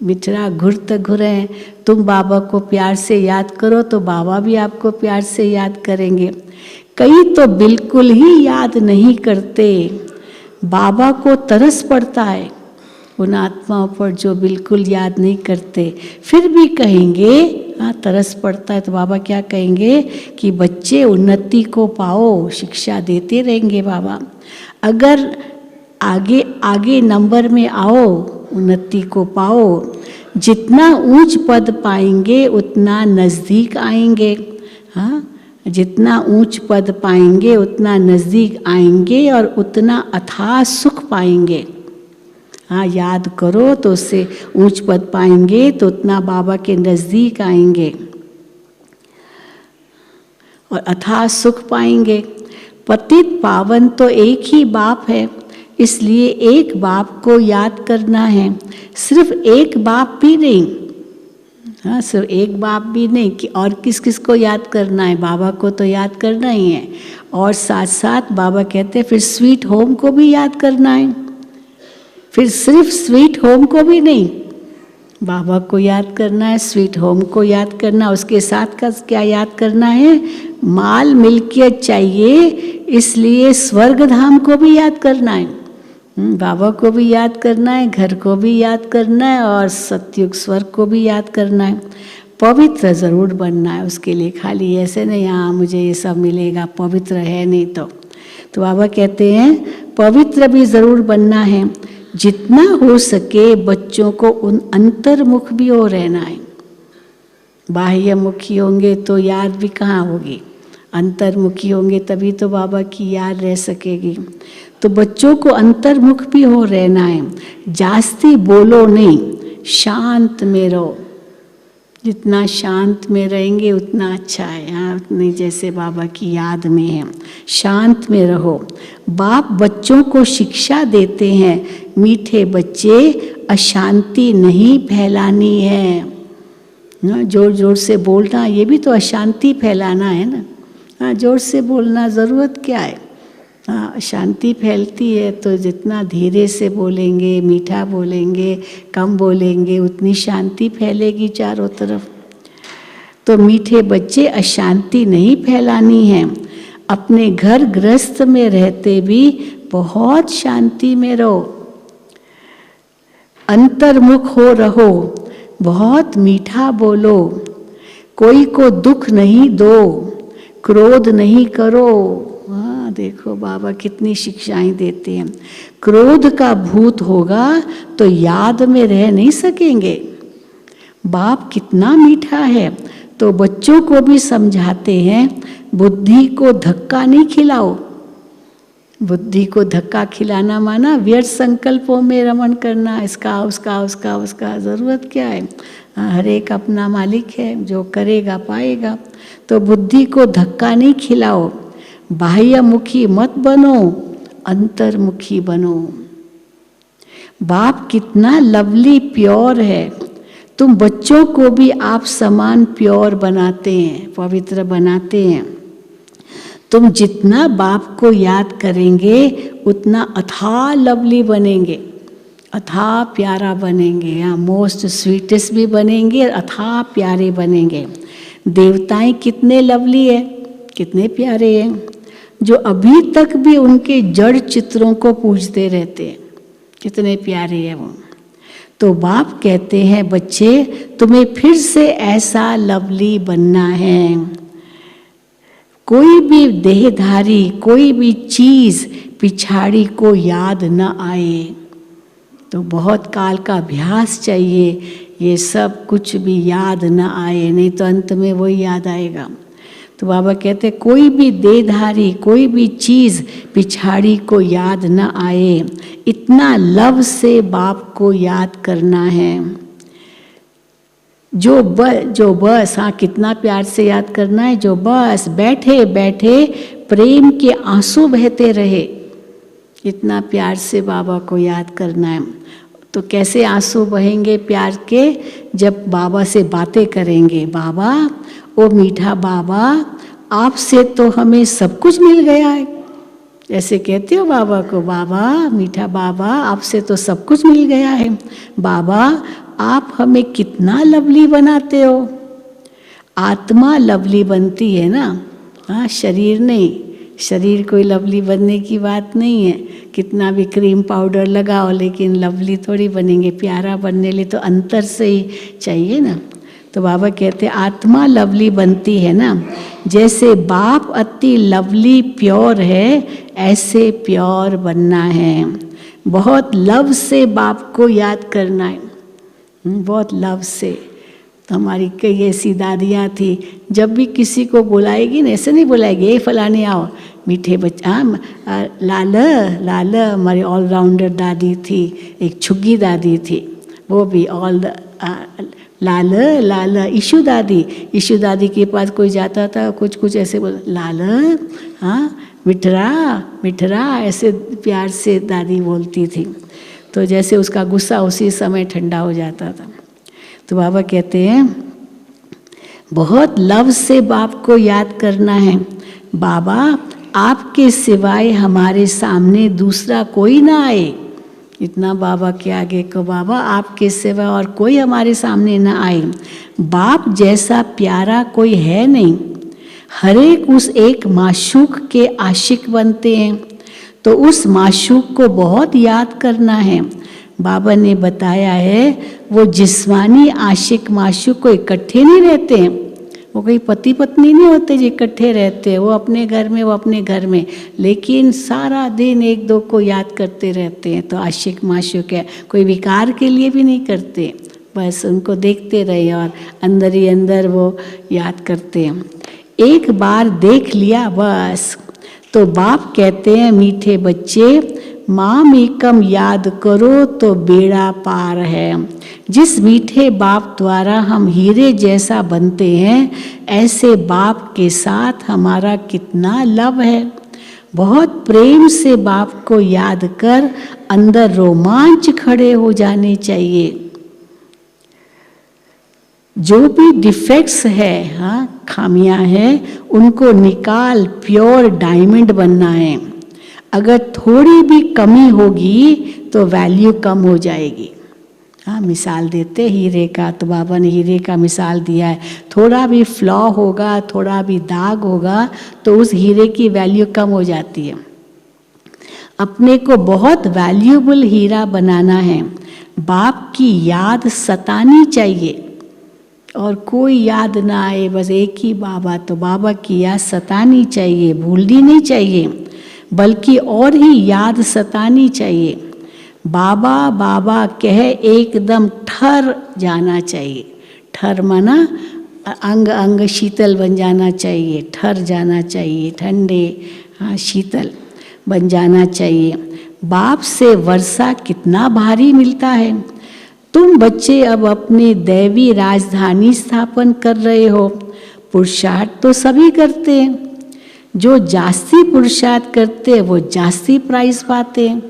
मित्रा घुरत घुरे, तुम बाबा को प्यार से याद करो तो बाबा भी आपको प्यार से याद करेंगे। कई तो बिल्कुल ही याद नहीं करते, बाबा को तरस पड़ता है उन आत्माओं पर जो बिल्कुल याद नहीं करते, फिर भी कहेंगे हाँ तरस पड़ता है। तो बाबा क्या कहेंगे कि बच्चे उन्नति को पाओ, शिक्षा देते रहेंगे बाबा। अगर आगे आगे नंबर में आओ, उन्नति को पाओ, जितना ऊंच पद पाएंगे उतना नज़दीक आएंगे। हाँ, जितना ऊंच पद पाएंगे उतना नज़दीक आएंगे और उतना अथाह सुख पाएंगे। हाँ, याद करो तो उससे ऊंच पद पाएंगे तो उतना बाबा के नज़दीक आएंगे और अथाह सुख पाएंगे। पतित पावन तो एक ही बाप है, इसलिए एक बाप को याद करना है। सिर्फ एक बाप भी नहीं, हाँ सिर्फ एक बाप भी नहीं कि और किस किस को याद करना है, बाबा को तो याद करना ही है। और साथ साथ बाबा कहते हैं फिर स्वीट होम को भी याद करना है। फिर सिर्फ स्वीट होम को भी नहीं, बाबा को याद करना है, स्वीट होम को याद करना, उसके साथ का क्या याद करना है, माल मिल्कियत चाहिए इसलिए स्वर्ग धाम को भी याद करना है। बाबा को भी याद करना है, घर को भी याद करना है और सतयुग स्वर्ग को भी याद करना है। पवित्र ज़रूर बनना है उसके लिए, खाली ऐसे नहीं हाँ मुझे ये सब मिलेगा, पवित्र है नहीं तो बाबा कहते हैं पवित्र भी ज़रूर बनना है। जितना हो सके बच्चों को उन अंतर्मुख भी हो रहना है। बाह्यमुखी होंगे तो याद भी कहाँ होगी, अंतर्मुखी होंगे तभी तो बाबा की याद रह सकेगी। तो बच्चों को अंतर्मुख भी हो रहना है। जास्ती बोलो नहीं, शांत में रहो। जितना शांत में रहेंगे उतना अच्छा है। हाँ, उतनी जैसे बाबा की याद में है, शांत में रहो। बाप बच्चों को शिक्षा देते हैं, मीठे बच्चे अशांति नहीं फैलानी है। ना जोर जोर से बोलना ये भी तो अशांति फैलाना है ना। हाँ, जोर से बोलना ज़रूरत क्या है। हाँ, शांति फैलती है तो जितना धीरे से बोलेंगे, मीठा बोलेंगे, कम बोलेंगे, उतनी शांति फैलेगी चारों तरफ। तो मीठे बच्चे अशांति नहीं फैलानी है। अपने घर गृहस्थ में रहते भी बहुत शांति में रहो, अंतर्मुख हो रहो, बहुत मीठा बोलो, कोई को दुख नहीं दो, क्रोध नहीं करो। हाँ देखो बाबा कितनी शिक्षाएं देते हैं। क्रोध का भूत होगा तो याद में रह नहीं सकेंगे। बाप कितना मीठा है। तो बच्चों को भी समझाते हैं बुद्धि को धक्का नहीं खिलाओ। बुद्धि को धक्का खिलाना माना व्यर्थ संकल्पों में रमण करना, इसका उसका उसका उसका, ज़रूरत क्या है। हर एक अपना मालिक है, जो करेगा पाएगा। तो बुद्धि को धक्का नहीं खिलाओ। बाह्यमुखी मत बनो, अंतर्मुखी बनो। बाप कितना लवली प्योर है। तुम बच्चों को भी आप समान प्योर बनाते हैं, पवित्र बनाते हैं। तुम जितना बाप को याद करेंगे उतना अथाह लवली बनेंगे, अथाह प्यारा बनेंगे। यहाँ मोस्ट स्वीटेस्ट भी बनेंगे, अथाह प्यारे बनेंगे। देवताएं कितने लवली है, कितने प्यारे हैं, जो अभी तक भी उनके जड़ चित्रों को पूजते रहते हैं, कितने प्यारे हैं वो। तो बाप कहते हैं बच्चे तुम्हें फिर से ऐसा लवली बनना है। कोई भी देहधारी, कोई भी चीज़ पिछाड़ी को याद न आए। तो बहुत काल का अभ्यास चाहिए, ये सब कुछ भी याद न आए, नहीं तो अंत में वही याद आएगा। तो बाबा कहते हैं कोई भी देहधारी, कोई भी चीज़ पिछाड़ी को याद न आए। इतना लव से बाप को याद करना है। जो बस हाँ कितना प्यार से याद करना है, जो बस बैठे बैठे प्रेम के आंसू बहते रहे, इतना प्यार से बाबा को याद करना है। तो कैसे आंसू बहेंगे प्यार के, जब बाबा से बातें करेंगे। बाबा, ओ मीठा बाबा, आपसे तो हमें सब कुछ मिल गया है। ऐसे कहते हो बाबा को, बाबा मीठा बाबा आपसे तो सब कुछ मिल गया है। बाबा आप हमें कितना लवली बनाते हो। आत्मा लवली बनती है ना, हाँ, शरीर नहीं। शरीर कोई लवली बनने की बात नहीं है। कितना भी क्रीम पाउडर लगाओ लेकिन लवली थोड़ी बनेंगे। प्यारा बनने लिए तो अंतर से ही चाहिए ना। तो बाबा कहते आत्मा लवली बनती है ना, जैसे बाप अति लवली प्योर है, ऐसे प्योर बनना है। बहुत लव से बाप को याद करना है, बहुत लव से। तो हमारी कई ऐसी दादियाँ थी, जब भी किसी को बुलाएगी ना, ऐसे नहीं बुलाएगी ये फलाने आओ मीठे बच्चा, लाल लाल। हमारी ऑलराउंडर दादी थी, एक छुग्गी दादी थी, वो भी ऑल लाल लाल। ईशु दादी के पास कोई जाता था, कुछ ऐसे बोल लाल, हाँ मिठरा मिठरा, ऐसे प्यार से दादी बोलती थी। तो जैसे उसका गुस्सा उसी समय ठंडा हो जाता था। तो बाबा कहते हैं बहुत लव से बाप को याद करना है। बाबा आपके सिवाय हमारे सामने दूसरा कोई ना आए। इतना बाबा के आगे को, बाबा आपके सिवा और कोई हमारे सामने ना आए। बाप जैसा प्यारा कोई है नहीं। हर एक उस एक माशूक के आशिक बनते हैं, तो उस माशूक को बहुत याद करना है। बाबा ने बताया है वो जिस्मानी आशिक माशूक को इकट्ठे नहीं रहते हैं। वो कोई पति पत्नी नहीं होते जो इकट्ठे रहते हैं, वो अपने घर में, लेकिन सारा दिन एक दो को याद करते रहते हैं। तो आशिक माशूक है, कोई विकार के लिए भी नहीं करते, बस उनको देखते रहे और अंदर ही अंदर वो याद करते हैं। एक बार देख लिया बस। तो बाप कहते हैं मीठे बच्चे, माम एकम याद करो तो बेड़ा पार है। जिस मीठे बाप द्वारा हम हीरे जैसा बनते हैं, ऐसे बाप के साथ हमारा कितना लव है। बहुत प्रेम से बाप को याद कर अंदर रोमांच खड़े हो जाने चाहिए। जो भी डिफेक्ट्स है, हाँ खामियां हैं, उनको निकाल प्योर डायमंड बनना है। अगर थोड़ी भी कमी होगी तो वैल्यू कम हो जाएगी। हाँ, मिसाल देते हीरे का, तो बाबा ने हीरे का मिसाल दिया है। थोड़ा भी फ्लॉ होगा, थोड़ा भी दाग होगा, तो उस हीरे की वैल्यू कम हो जाती है। अपने को बहुत वैल्यूबल हीरा बनाना है। बाप की याद सतानी चाहिए और कोई याद ना आए, बस एक ही बाबा। तो बाबा की याद सतानी चाहिए, भूलनी नहीं चाहिए, बल्कि और ही याद सतानी चाहिए। बाबा बाबा कह एकदम ठर जाना चाहिए। ठर माना अंग अंग शीतल बन जाना चाहिए, ठर जाना चाहिए, ठंडे, हाँ शीतल बन जाना चाहिए। बाप से वर्षा कितना भारी मिलता है। तुम बच्चे अब अपनी दैवी राजधानी स्थापन कर रहे हो। पुरुषार्थ तो सभी करते हैं, जो जास्ती पुरुषार्थ करते हैं वो जास्ती प्राइज पाते हैं।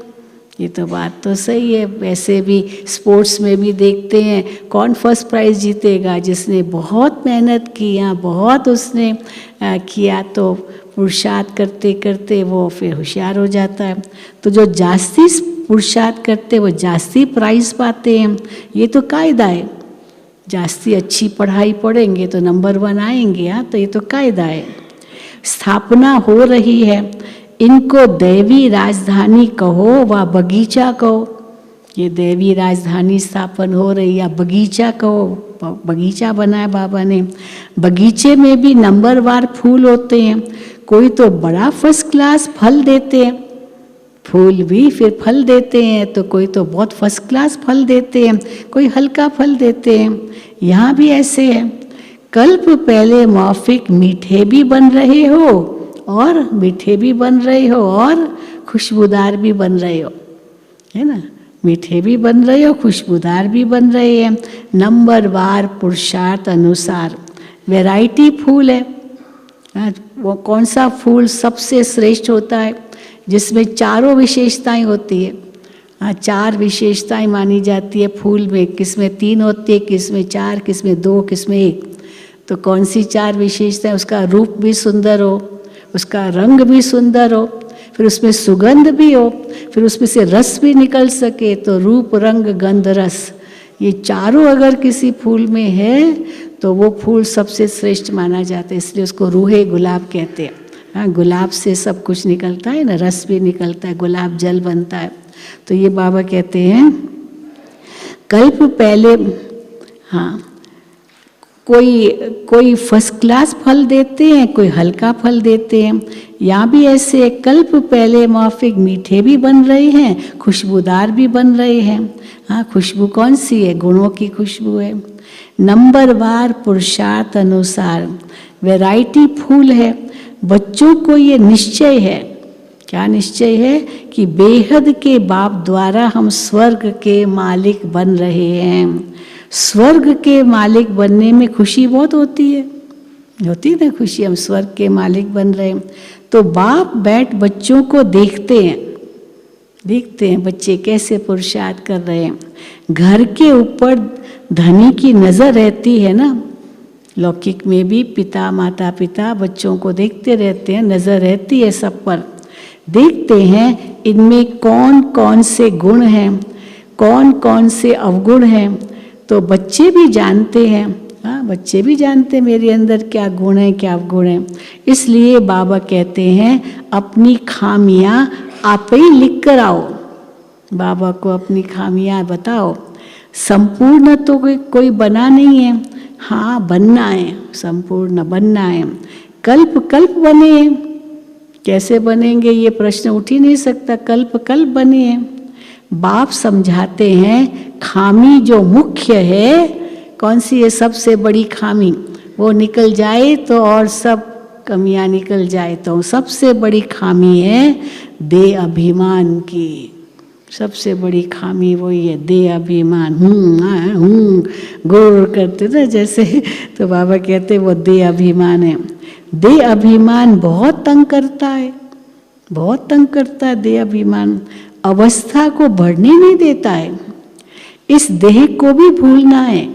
ये तो बात तो सही है। वैसे भी स्पोर्ट्स में भी देखते हैं कौन फर्स्ट प्राइज जीतेगा, जिसने बहुत मेहनत की, यहाँ बहुत उसने किया, तो पुरुषार्थ करते करते वो फिर होशियार हो जाता है। तो जो जास्ती पुरुषार्थ करते वो जास्ती प्राइज पाते हैं। ये तो कायदा है। जास्ती अच्छी पढ़ाई पढ़ेंगे तो नंबर 1 आएंगे। हाँ, तो ये तो कायदा है। स्थापना हो रही है, इनको देवी राजधानी कहो व बगीचा कहो। ये देवी राजधानी स्थापन हो रही, या बगीचा कहो, बगीचा बनाया बाबा ने। बगीचे में भी नंबरवार फूल होते हैं। कोई तो बड़ा फर्स्ट क्लास फल देते हैं, फूल भी फिर फल देते हैं, तो कोई तो बहुत फर्स्ट क्लास फल देते हैं, कोई हल्का फल देते हैं। यहाँ भी ऐसे है। कल्प पहले मौफिक मीठे भी बन रहे हो, और मीठे भी बन रहे हो, और खुशबूदार भी बन रहे हो, है ना। मीठे भी बन रहे हो, खुशबूदार भी बन रहे हैं। नंबरवार पुरुषार्थ अनुसार वैरायटी फूल है। वो कौन सा फूल सबसे श्रेष्ठ होता है, जिसमें चारों विशेषताएं होती है। हाँ, 4 विशेषताएं मानी जाती है फूल में। किसमें 3 होती है, किसमें 4, किसमें 2, किसमें 1। तो कौन सी 4 विशेषताएं? उसका रूप भी सुंदर हो, उसका रंग भी सुंदर हो, फिर उसमें सुगंध भी हो, फिर उसमें से रस भी निकल सके। तो रूप, रंग, गंध, रस, ये चारों अगर किसी फूल में है तो वो फूल सबसे श्रेष्ठ माना जाता है। इसलिए उसको रूहे गुलाब कहते हैं। हाँ, गुलाब से सब कुछ निकलता है ना, रस भी निकलता है, गुलाब जल बनता है। तो ये बाबा कहते हैं कल्प पहले, हाँ, कोई फर्स्ट क्लास फल देते हैं, कोई हल्का फल देते हैं। यहाँ भी ऐसे कल्प पहले माफिक मीठे भी बन रहे हैं, खुशबूदार भी बन रहे हैं। हाँ, खुशबू कौन सी है? गुणों की खुशबू है। नंबरवार पुरुषार्थ अनुसार वैरायटी फूल है। बच्चों को ये निश्चय है, क्या निश्चय है? कि बेहद के बाप द्वारा हम स्वर्ग के मालिक बन रहे हैं। स्वर्ग के मालिक बनने में खुशी बहुत होती है ना खुशी, हम स्वर्ग के मालिक बन रहे हैं। तो बाप बैठ बच्चों को देखते हैं बच्चे कैसे पुरुषार्थ कर रहे हैं। घर के ऊपर धनी की नजर रहती है ना, लौकिक में भी पिता, माता पिता बच्चों को देखते रहते हैं, नजर रहती है सब पर। देखते हैं इनमें कौन कौन से गुण हैं, कौन कौन से अवगुण हैं। तो बच्चे भी जानते हैं, हाँ, बच्चे भी जानते हैं मेरे अंदर क्या गुण है, क्या अवगुण है। इसलिए बाबा कहते हैं अपनी खामियां आप ही लिख कर आओ। बाबा को अपनी खामियां बताओ। संपूर्ण तो कोई बना नहीं है, हाँ बनना है, संपूर्ण बनना है। कल्प कल्प बने हैं, कैसे बनेंगे ये प्रश्न उठ ही नहीं सकता। कल्प कल्प बने हैं। बाप समझाते हैं खामी जो मुख्य है, कौन सी है सबसे बड़ी खामी, वो निकल जाए तो और सब कमियां निकल जाए। तो सबसे बड़ी खामी है दे अभिमान की। सबसे बड़ी खामी वही है, दे अभिमान। गुर करते ना जैसे, तो बाबा कहते वो दे अभिमान है। दे अभिमान बहुत तंग करता है, बहुत तंग करता है दे अभिमान। अवस्था को बढ़ने नहीं देता है। इस देह को भी भूलना है।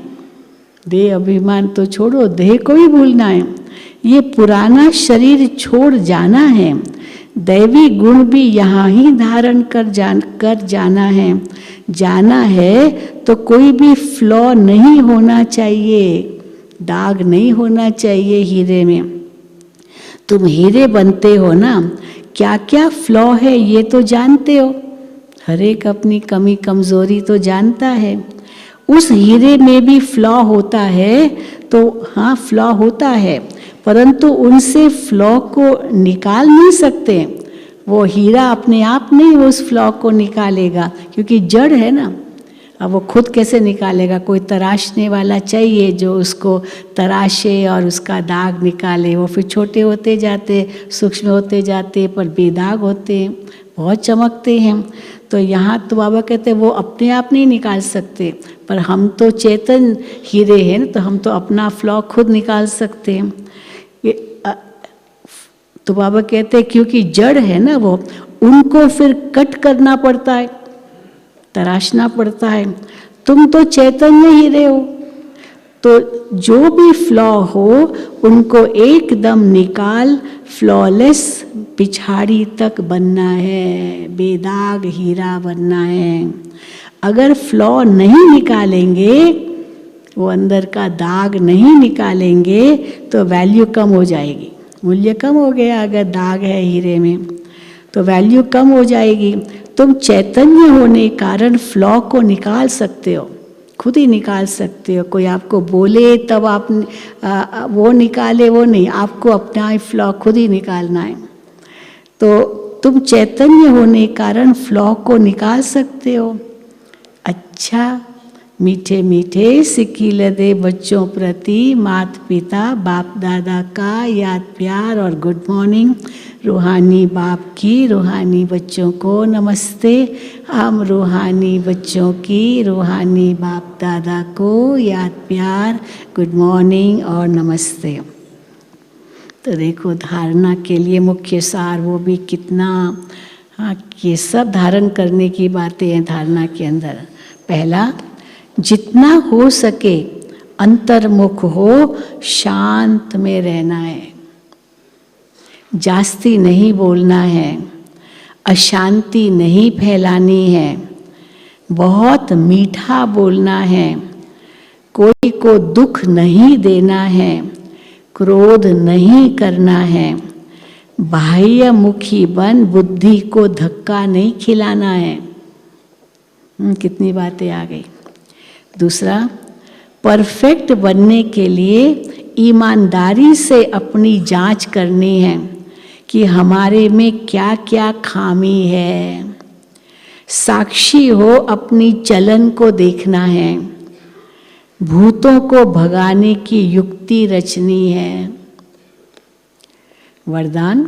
देह अभिमान तो छोड़ो, देह को भी भूलना है। ये पुराना शरीर छोड़ जाना है। दैवी गुण भी यहाँ ही धारण कर जाना है। जाना है तो कोई भी फ्लॉ नहीं होना चाहिए, दाग नहीं होना चाहिए हीरे में। तुम हीरे बनते हो ना, क्या क्या फ्लॉ है ये तो जानते हो। हर एक अपनी कमी कमजोरी तो जानता है। उस हीरे में भी फ्लॉ होता है, तो हाँ फ्लॉ होता है, परंतु उनसे फ्लॉ को निकाल नहीं सकते। वो हीरा अपने आप नहीं उस फ्लॉ को निकालेगा, क्योंकि जड़ है ना। अब वो खुद कैसे निकालेगा? कोई तराशने वाला चाहिए जो उसको तराशे और उसका दाग निकाले। वो फिर छोटे होते जाते, सूक्ष्म होते जाते, पर बेदाग होते हैं, बहुत चमकते हैं। तो यहाँ तो बाबा कहते हैं वो अपने आप नहीं निकाल सकते, पर हम तो चेतन हीरे हैं ना, तो हम तो अपना फ्लॉ खुद निकाल सकते हैं। तो बाबा कहते हैं क्योंकि जड़ है ना वो, उनको फिर कट करना पड़ता है, तराशना पड़ता है। तुम तो चैतन्य हीरे हो, तो जो भी फ्लॉ हो उनको एकदम निकाल फ्लॉलेस पिछाड़ी तक बनना है, बेदाग हीरा बनना है। अगर फ्लॉ नहीं निकालेंगे, वो अंदर का दाग नहीं निकालेंगे, तो वैल्यू कम हो जाएगी। मूल्य कम हो गया अगर दाग है हीरे में, तो वैल्यू कम हो जाएगी। तुम चैतन्य होने कारण फ्लॉ को निकाल सकते हो, खुद ही निकाल सकते हो। कोई आपको बोले तब आप वो निकाले, वो नहीं, आपको अपना फ्लॉ खुद ही निकालना है। तो तुम चैतन्य होने कारण फ्लॉ को निकाल सकते हो। अच्छा, मीठे मीठे सिक्किल दे बच्चों प्रति माता पिता बाप दादा का याद प्यार और गुड मॉर्निंग। रूहानी बाप की रूहानी बच्चों को नमस्ते। हम रूहानी बच्चों की रूहानी बाप दादा को याद प्यार, गुड मॉर्निंग और नमस्ते। तो देखो धारणा के लिए मुख्य सार वो भी कितना, हाँ ये सब धारण करने की बातें हैं धारणा के अंदर। पहला, जितना हो सके अंतर्मुख हो, शांत में रहना है, जास्ती नहीं बोलना है, अशांति नहीं फैलानी है, बहुत मीठा बोलना है, कोई को दुख नहीं देना है, क्रोध नहीं करना है, बाह्य मुखी बन बुद्धि को धक्का नहीं खिलाना है। कितनी बातें आ गई। दूसरा, परफेक्ट बनने के लिए ईमानदारी से अपनी जांच करनी है कि हमारे में क्या क्या खामी है। साक्षी हो, अपनी चलन को देखना है, भूतों को भगाने की युक्ति रचनी है। वरदान,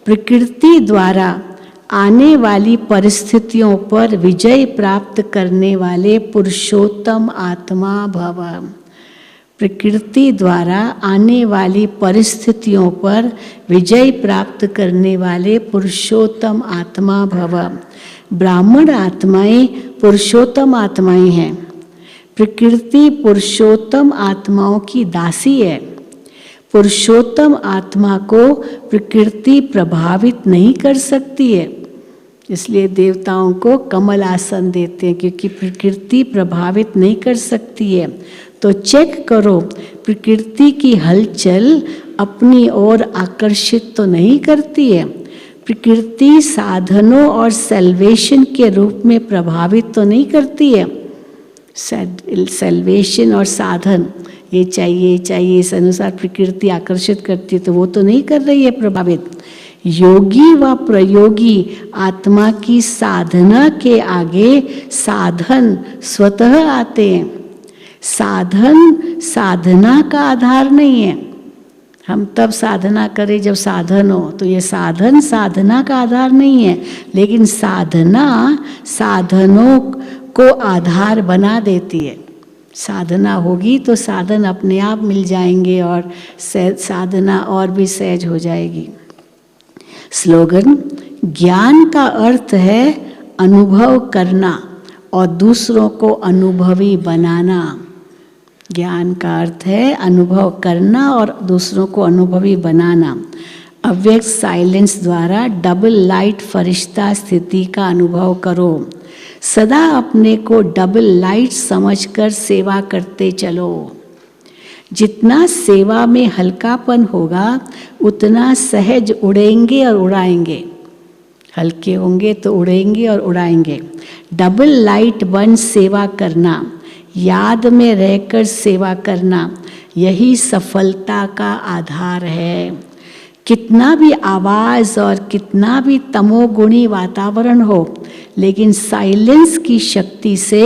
प्रकृति द्वारा आने वाली परिस्थितियों पर विजय प्राप्त करने वाले पुरुषोत्तम आत्मा भव। प्रकृति द्वारा आने वाली परिस्थितियों पर विजय प्राप्त करने वाले पुरुषोत्तम आत्मा भव। ब्राह्मण आत्माएं पुरुषोत्तम आत्माएं हैं। प्रकृति पुरुषोत्तम आत्माओं की दासी है। पुरुषोत्तम आत्मा को प्रकृति प्रभावित नहीं कर सकती है, इसलिए देवताओं को कमल आसन देते हैं, क्योंकि प्रकृति प्रभावित नहीं कर सकती है। तो चेक करो, प्रकृति की हलचल अपनी ओर आकर्षित तो नहीं करती है, प्रकृति साधनों और सेल्वेशन के रूप में प्रभावित तो नहीं करती है। सेल्वेशन और साधन, ये चाहिए, इस अनुसार प्रकृति आकर्षित करती है, तो वो तो नहीं कर रही है प्रभावित। योगी व प्रयोगी आत्मा की साधना के आगे साधन स्वतः आते हैं। साधन साधना का आधार नहीं है। हम तब साधना करें जब साधन हो, तो ये साधन साधना का आधार नहीं है, लेकिन साधना साधनों को आधार बना देती है। साधना होगी तो साधन अपने आप मिल जाएंगे और साधना और भी सहज हो जाएगी। स्लोगन, ज्ञान का अर्थ है अनुभव करना और दूसरों को अनुभवी बनाना। ज्ञान का अर्थ है अनुभव करना और दूसरों को अनुभवी बनाना। अव्यक्त साइलेंस द्वारा डबल लाइट फरिश्ता स्थिति का अनुभव करो। सदा अपने को डबल लाइट समझकर सेवा करते चलो। जितना सेवा में हल्कापन होगा उतना सहज उड़ेंगे और उड़ाएंगे। हल्के होंगे तो उड़ेंगे और उड़ाएंगे। डबल लाइट बन सेवा करना, याद में रहकर सेवा करना, यही सफलता का आधार है। कितना भी आवाज़ और कितना भी तमोगुणी वातावरण हो, लेकिन साइलेंस की शक्ति से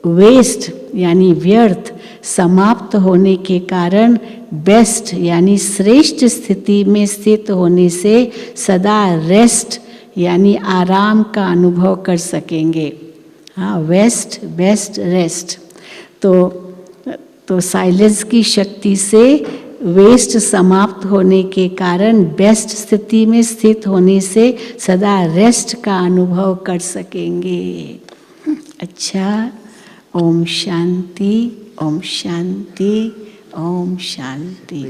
वेस्ट यानी व्यर्थ समाप्त होने के कारण बेस्ट यानी श्रेष्ठ स्थिति में स्थित होने से सदा रेस्ट यानी आराम का अनुभव कर सकेंगे। हाँ, वेस्ट बेस्ट रेस्ट। तो साइलेंस की शक्ति से वेस्ट समाप्त होने के कारण बेस्ट स्थिति में स्थित होने से सदा रेस्ट का अनुभव कर सकेंगे। अच्छा, ओम शांति, ओम शांति, ओम शांति।